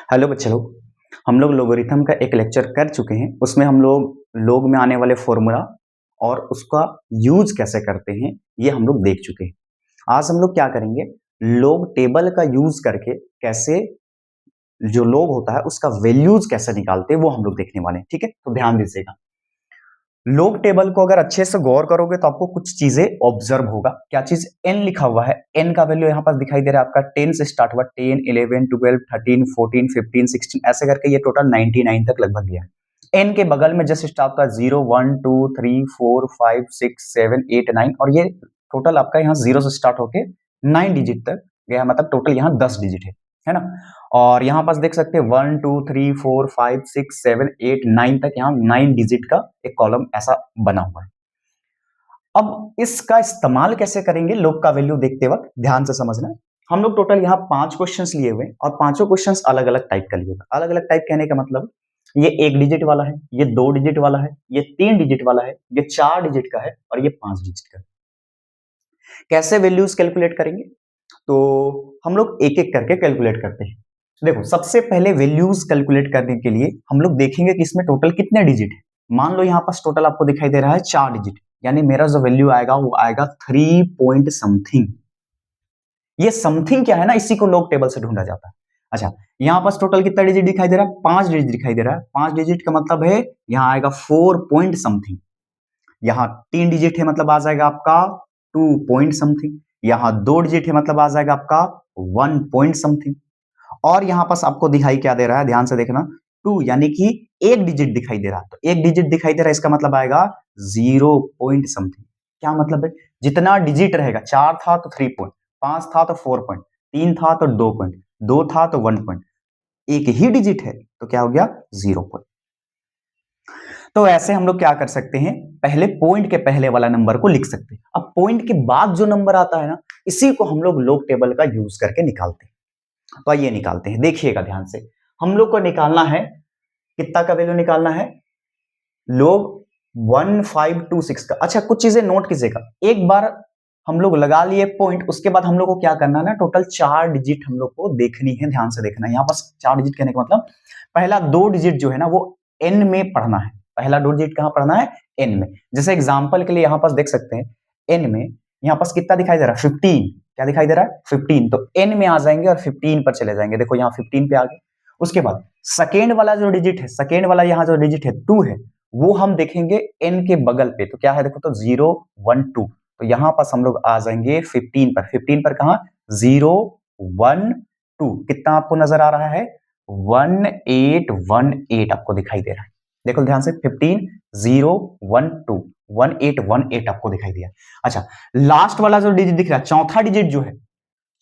Hello बच्चे लोग। हम लोग लोगरिथम का एक लेक्चर कर चुके हैं। उसमें हम लोग लोग में आने वाले फॉर्मूला और उसका यूज कैसे करते हैं ये हम लोग देख चुके हैं। आज हम लोग क्या करेंगे, लोग टेबल का यूज करके कैसे जो लोग होता है उसका वैल्यूज कैसे निकालते हैं वो हम लोग देखने वाले हैं। ठीक है, तो ध्यान दीजिएगा। लोग टेबल को अगर अच्छे से गौर करोगे तो आपको कुछ चीजें ऑब्जर्व होगा। क्या चीज, एन लिखा हुआ है। एन का वैल्यू यहाँ पर दिखाई दे रहा है आपका 10 से स्टार्ट हुआ, 10, 11, 12, 13, 14, 15, 16 ऐसे करके ये टोटल 99 तक लगभग गया है। एन के बगल में जैसे स्टार्ट होता है 0, 1, 2, 3, 4, 5, 6, 7, 8, 9 और ये टोटल आपका यहाँ 0 से स्टार्ट होके 9 डिजिट तक गया, मतलब टोटल यहाँ 10 डिजिट है ना। और यहाँ पास देख सकते हैं 1, 2, 3, 4, 5, 6, 7, 8, 9 तक यहाँ 9 डिजिट का एक कॉलम ऐसा बना हुआ है। अब इसका इस्तेमाल कैसे करेंगे लोग का वैल्यू देखते वक्त, ध्यान से समझना। हम लोग टोटल यहाँ 5 क्वेश्चंस लिए हुए और पांचों क्वेश्चंस अलग अलग टाइप का लिए हुए। अलग अलग टाइप कहने का मतलब ये 1 डिजिट वाला है, ये 2 डिजिट वाला है, ये 3 डिजिट वाला है, ये 4 डिजिट का है और ये 5 डिजिट का है। कैसे वैल्यूज कैलकुलेट करेंगे, तो हम लोग एक एक करके कैलकुलेट करते हैं। देखो, सबसे पहले वैल्यूज कैलकुलेट करने के लिए हम लोग देखेंगे कि इसमें टोटल कितने डिजिट है। मान लो यहाँ पास टोटल आपको दिखाई दे रहा है 4 डिजिट, यानी मेरा जो वैल्यू आएगा वो आएगा 3 पॉइंट समथिंग। ये समथिंग क्या है ना, इसी को लॉग टेबल से ढूंढा जाता है। अच्छा, यहाँ पास टोटल कितना डिजिट दिखाई दे रहा है, 5 डिजिट दिखाई दे रहा है। 5 डिजिट का मतलब है यहाँ आएगा 4 पॉइंट समथिंग। यहाँ 3 डिजिट है मतलब आ जाएगा आपका 2 पॉइंट समथिंग। यहाँ 2 डिजिट है मतलब आ जाएगा आपका 1 पॉइंट समथिंग। और यहाँ पास आपको दिखाई क्या दे रहा है, ध्यान से देखना, 2 यानी कि 1 डिजिट दिखाई दे रहा है। तो 1 डिजिट दिखाई दे रहा है, इसका मतलब आएगा 0 पॉइंट समथिंग। क्या मतलब है, जितना डिजिट रहेगा, 4 था तो 3 पॉइंट, 5 था तो 4 पॉइंट, 3 था तो 2 पॉइंट, 2 था तो 1 पॉइंट, एक ही डिजिट है तो क्या हो गया 0 पॉइंट। तो ऐसे हम लोग क्या कर सकते हैं, पहले पॉइंट के पहले वाला नंबर को लिख सकते हैं। अब पॉइंट के बाद जो नंबर आता है ना, इसी को हम लोग लॉग टेबल का यूज करके निकालते हैं। तो आइए निकालते हैं, देखिएगा ध्यान से। हम लोग को निकालना है, कितना का वैल्यू निकालना है, लोग 1526 का। अच्छा, कुछ चीजें नोट कीजिएगा। एक बार हम लोग लगा लिए पॉइंट, उसके बाद हम लोग को क्या करना है ना, टोटल 4 डिजिट हम लोग को देखनी है। ध्यान से देखना, यहाँ बस 4 डिजिट कहने का मतलब पहला 2 डिजिट जो है ना वो एन में पढ़ना है। पहला 2 डिजिट कहां पढ़ना है, एन में। जैसे एग्जांपल के लिए यहाँ पास देख सकते हैं, एन में यहाँ पास कितना दिखाई दे रहा है, 15। क्या दिखाई दे रहा है, 15। तो एन में आ जाएंगे और 15 पर चले जाएंगे। देखो यहाँ 15 पे आ गए। उसके बाद सेकेंड वाला जो डिजिट है, सेकेंड वाला यहाँ जो डिजिट है 2 है, वो हम देखेंगे एन के बगल पे। तो क्या है, देखो तो 0, 1, 2। तो यहां पास हम लोग आ जाएंगे 15 पर। 15 पर कहा, 0, 1, 2। कितना आपको नजर आ रहा है, 1818 आपको दिखाई दे रहा है। देखो ध्यान से, 15, 0, 1, 2, 1818 आपको दिखाई दिया। अच्छा, लास्ट वाला जो डिजिट दिख रहा है, चौथा डिजिट जो है,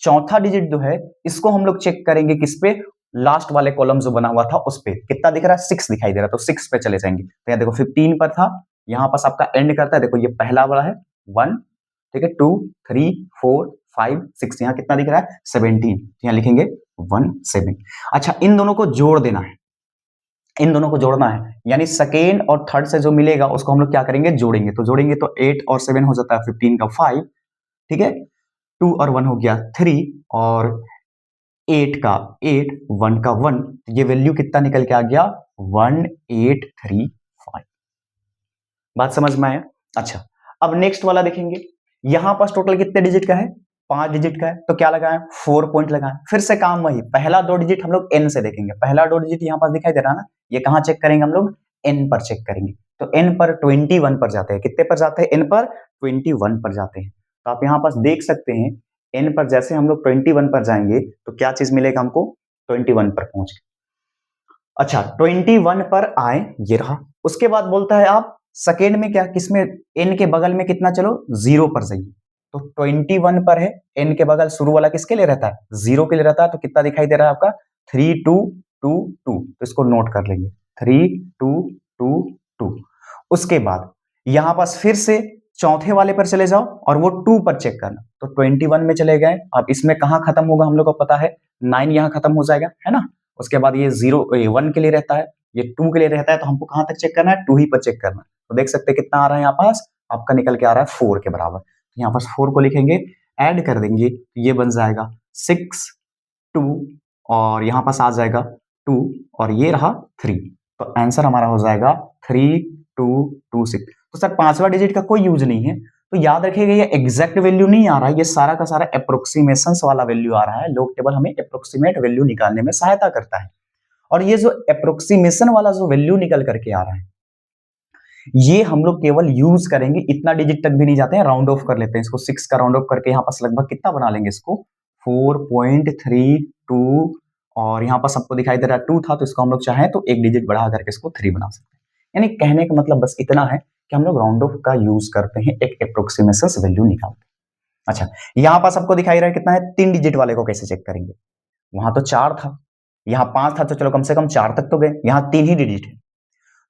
चौथा डिजिट जो है, इसको हम लोग चेक करेंगे किस पे, लास्ट वाले कॉलम जो बना हुआ था उस पे। कितना दिख रहा है, 6 दिखाई दे रहा है, तो 6 पे चले जाएंगे। तो यहाँ देखो 15 पर था, यहाँ पास आपका एंड करता है। देखो ये पहला वाला है 1, ठीक है, 2, 3, 4, 5, 6, यहाँ कितना दिख रहा है 17। यहाँ लिखेंगे 17। अच्छा, इन दोनों को जोड़ देना है, इन दोनों को जोड़ना है, यानी सेकेंड और थर्ड से जो मिलेगा उसको हम लोग क्या करेंगे, जोड़ेंगे। तो जोड़ेंगे तो 8 और 7 हो जाता है 15 का 5, ठीक है। 2 और 1 हो गया 3 और 8 का 8, 1 का 1। ये वैल्यू कितना निकल के आ गया, 1835। बात समझ में आया। अच्छा, अब नेक्स्ट वाला देखेंगे। यहां पास टोटल कितने डिजिट का है, 5 डिजिट का है। तो क्या लगाएं, 4 पॉइंट लगाएं। फिर से काम वही, पहला 2 डिजिट हम लोग एन से देखेंगे। पहला 2 डिजिट यहां पास दिखाई दे रहा है ना, ये कहां चेक करेंगे हम लोग, एन पर चेक करेंगे। तो एन पर 21 पर जाते हैं। कितने पर जाते हैं, एन पर 21 पर जाते हैं। तो आप यहां पास देख सकते हैं, एन पर जैसे हम लोग 21 पर जाएंगे तो क्या चीज मिलेगा हमको, 21 पर पहुंच गए। अच्छा, 21 पर आए, ये रहा। उसके बाद बोलता है आप सेकेंड में क्या, किसमें, एन के बगल में कितना, चलो 0 पर जाइए। तो 21 पर है, एन के बगल शुरू वाला किसके लिए रहता है, 0 के लिए रहता है। तो कितना दिखाई दे रहा है आपका, 3, 2, 2, 2। तो इसको नोट कर लेंगे, 3, 2, 2, 2। उसके बाद यहां पास फिर से चौथे वाले पर चले जाओ और वो 2 पर चेक करना। तो 21 में चले गए। अब इसमें कहां खत्म होगा हम लोग को पता है, 9 यहां खत्म हो जाएगा, है ना। उसके बाद ये 1 के लिए रहता है, ये 2 के लिए रहता है। तो हमको कहां तक चेक करना है, 2 ही पर चेक करना है। तो देख सकते हैं कितना आ रहा है यहाँ पास, आपका निकल के आ रहा है 4 के बराबर। तो यहाँ पास 4 को लिखेंगे, ऐड कर देंगे, ये बन जाएगा 6, 2 और यहाँ पास आ जाएगा 2 और ये रहा 3, तो आंसर हमारा हो जाएगा 3226। तो सर पांचवा डिजिट का कोई यूज नहीं है, तो याद रखिएगा ये एग्जैक्ट वैल्यू नहीं आ रहा है, ये सारा का सारा अप्रोक्सीमेशंस वाला वैल्यू आ रहा है। लॉग टेबल हमें अप्रोक्सीमेट वैल्यू निकालने में सहायता करता है, और ये जो अप्रोक्सीमेशन वाला जो वैल्यू निकल करके आ रहा है, ये हम लोग केवल यूज करेंगे, इतना डिजिट तक भी नहीं जाते हैं, राउंड ऑफ कर लेते हैं इसको, 6 का राउंड ऑफ करके यहाँ पास लगभग कितना बना लेंगे इसको 4.32, और यहाँ पास आपको दिखाई दे रहा है 2 था, तो इसको हम लोग चाहें तो एक डिजिट बढ़ा करके इसको 3 बना सकते हैं। यानी कहने का मतलब बस इतना है कि हम लोग राउंड ऑफ का यूज करते हैं एक अप्रोक्सीमेशन वैल्यू निकालते हैं। अच्छा, यहाँ पास आपको दिखाई रहा है कितना है, 3 डिजिट वाले को कैसे चेक करेंगे, वहां तो 4 था, यहाँ 5 था, तो चलो कम से कम 4 तक तो गए, यहाँ 3 ही डिजिट है,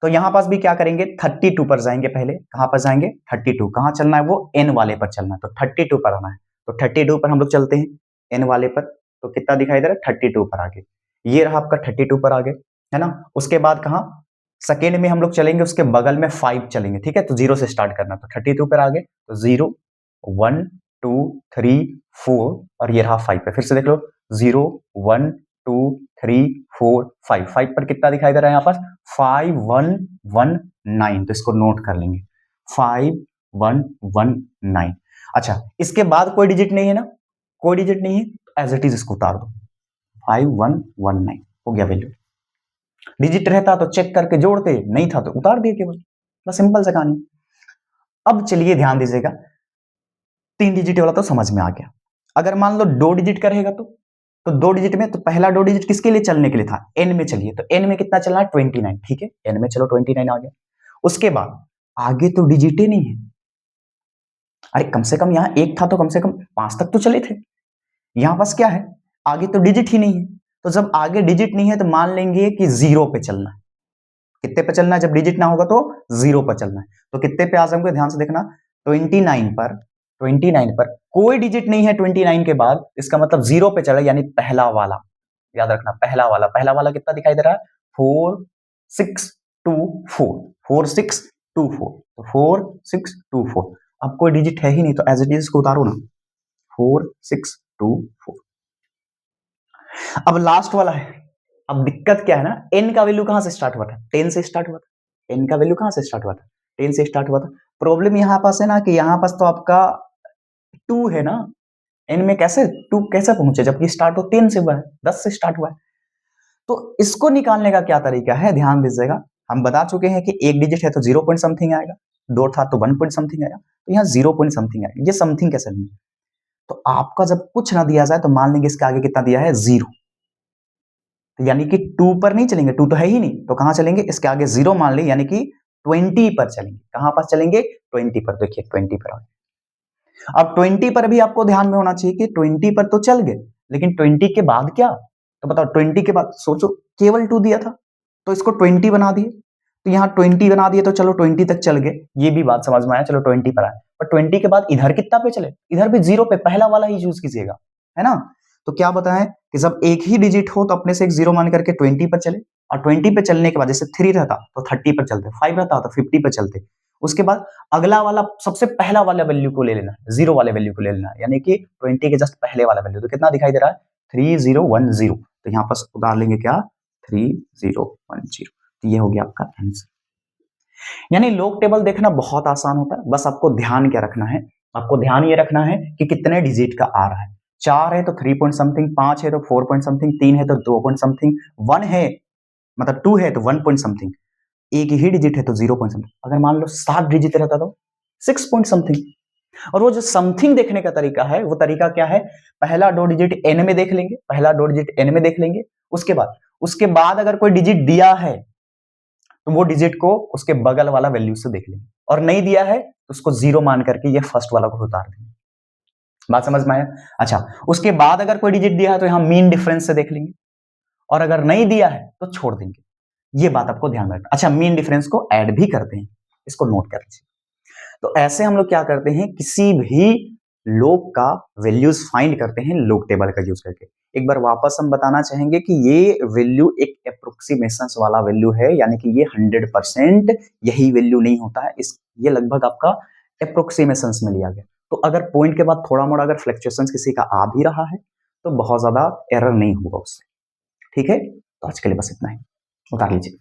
तो यहां पास भी क्या करेंगे 32 पर जाएंगे, पहले कहां पर जाएंगे 32, कहां चलना है वो n वाले पर चलना है, तो 32 पर आना है, तो 32 पर हम लोग चलते हैं n वाले पर, तो कितना दिखाई दे रहा है 32 पर आगे, ये रहा आपका 32 पर आगे, है ना। उसके बाद कहां सेकेंड में हम लोग चलेंगे, उसके बगल में 5 चलेंगे, ठीक है, तो 0 से स्टार्ट करना, तो 32 पर आगे, तो 0 1 2 3 4 और ये रहा 5 पे, फिर से देख लो 0 1 2 3 4 5, 5 पर कितना दिखाई दे रहा है यहाँ पास 5119, तो इसको नोट कर लेंगे 5119। अच्छा, इसके बाद कोई डिजिट नहीं है ना, कोई डिजिट नहीं है, एज इट इज इसको उतार दो, 5119 हो गया वैल्यू। डिजिट रहता तो चेक करके जोड़ते, नहीं था तो उतार दिए केवल, बस सिंपल सा कहानी। अब चलिए ध्यान दीजिएगा, 3 डिजिट वाला तो समझ में आ गया, अगर मान लो 2 डिजिट का रहेगा तो 2 डिजिट में, तो पहला 2 डिजिट किसके लिए चलने के लिए था, n में चलिए, तो n में कितना चलना है 29, ठीक है, n में चलो 29 आ गया। उसके बाद आगे तो डिजिट ही नहीं है, अरे कम से कम यहाँ 1 था तो कम से कम 5 तक तो चले थे, यहाँ पास क्या है आगे तो डिजिट ही नहीं है, तो जब आगे डिजिट नहीं है तो मान लेंगे कि 0 पे चलना है, कितने पे चलना है, जब डिजिट ना होगा तो 0 पर चलना है, तो कितने पे आ जाएंगे ध्यान से देखना 29 पर, 29 पर कोई डिजिट नहीं है 29 के बाद, इसका मतलब 0 पे चला, यानी पहला वाला, याद रखना पहला वाला, पहला वाला कितना दिखाई दे रहा है 4624, 4624, तो 4624, अब कोई डिजिट है ही नहीं, तो एज इट इज को उतारो ना 4624। अब लास्ट वाला है, अब दिक्कत क्या है ना, n का वैल्यू कहां से स्टार्ट हुआ था 10 से स्टार्ट हुआ था, n का वैल्यू कहां से स्टार्ट हुआ था 10 से स्टार्ट हुआ था। प्रॉब्लम यहां पास है ना कि यहां पास तो आपका 2 है ना, n में कैसे 2 कैसे पहुंचे, जबकि स्टार्ट तो 10 से हुआ है, 10 से स्टार्ट हुआ है। तो इसको निकालने का क्या तरीका है, ध्यान दीजिएगा, हम बता चुके हैं कि एक डिजिट है तो 0 पॉइंट समथिंग आएगा, 2 था तो 1 पॉइंट समथिंग आएगा, तो यहाँ 0 पॉइंट समथिंग आएगा, ये समथिंग कैसे लेंगे, तो आपका जब कुछ ना दिया जाए तो मान लेंगे इसके आगे कितना दिया है 0, तो यानी कि 2 पर नहीं चलेंगे, 2 तो है ही नहीं, तो कहां चलेंगे इसके आगे 0 मान ले, यानी कि 20 पर चलेंगे, कहां पर चलेंगे 20 पर, देखिए 20 पर आ गए। अब 20 पर भी आपको ध्यान में होना चाहिए कि 20 पर तो चल गए, लेकिन 20 के बाद क्या, तो बताओ 20 के बाद सोचो, केवल 2 दिया था तो इसको 20 बना दिए, तो यहाँ 20 बना दिए, तो चलो 20 तक चल गए, ये भी बात समझ में आया, चलो 20 पर आए, पर 20 के बाद इधर कितना पे चले, इधर भी 0 पे, पहला वाला ही यूज कीजिएगा, है ना। तो क्या बताएं कि जब एक ही डिजिट हो तो अपने से एक 0 मान करके 20 पर चले, और 20 पे चलने के बाद जैसे 3 रहता तो 30 पर चलते, 5 रहता तो 50 पर चलते, उसके बाद अगला वाला सबसे पहला वाला वैल्यू को ले लेना, 0 वाले वैल्यू को ले लेना, यानी कि 20 के जस्ट पहले वाला वैल्यू, तो कितना दिखाई दे रहा है 3010, तो यहाँ पर उतार लेंगे क्या 3010, तो ये हो गया आपका आंसर। यानी लॉग टेबल देखना बहुत आसान होता है, बस आपको ध्यान क्या रखना है, आपको ध्यान ये रखना है कि कितने डिजिट का आ रहा है, 4 है तो 3 पॉइंट समथिंग, 5 है तो 4 पॉइंट समथिंग, 3 है तो 2 पॉइंट समथिंग, 1 है मतलब 2 है तो 1 पॉइंट समथिंग, एक ही डिजिट है तो 0 पॉइंट समथिंग, अगर मान लो 7 डिजिट रहता तो 6 पॉइंट समथिंग। और वो जो समथिंग देखने का तरीका है, वो तरीका क्या है, पहला 2 डिजिट n में देख लेंगे, पहला 2 डिजिट n में देख लेंगे, उसके बाद अगर कोई डिजिट दिया है तो वो डिजिट को उसके बगल वाला वैल्यू से देख लेंगे, और नहीं दिया है तो उसको 0 मान करके ये फर्स्ट वाला को उतार देंगे, बात समझ में आया। अच्छा, उसके बाद अगर कोई डिजिट दिया है तो यहां मीन डिफरेंस से देख लेंगे, और अगर नहीं दिया है तो छोड़ देंगे, ये बात आपको ध्यान में रखना। अच्छा, मीन डिफरेंस को ऐड भी करते हैं, इसको नोट कर लीजिए। तो ऐसे हम लोग क्या करते हैं, किसी भी लोग का वैल्यूज फाइंड करते हैं लॉग टेबल का यूज करके। एक बार वापस हम बताना चाहेंगे कि ये वैल्यू एक अप्रोक्सीमेशन वाला वैल्यू है, यानी कि ये 100% यही वैल्यू नहीं होता है, इस ये लगभग आपका अप्रोक्सीमेशन में लिया गया। तो अगर पॉइंट के बाद थोड़ा मोड़ा अगर फ्लक्चुएशन किसी का आ भी रहा है तो बहुत ज्यादा एरर नहीं होगा उससे, ठीक है। तो आज के लिए बस इतना ही, उतार लीजिए।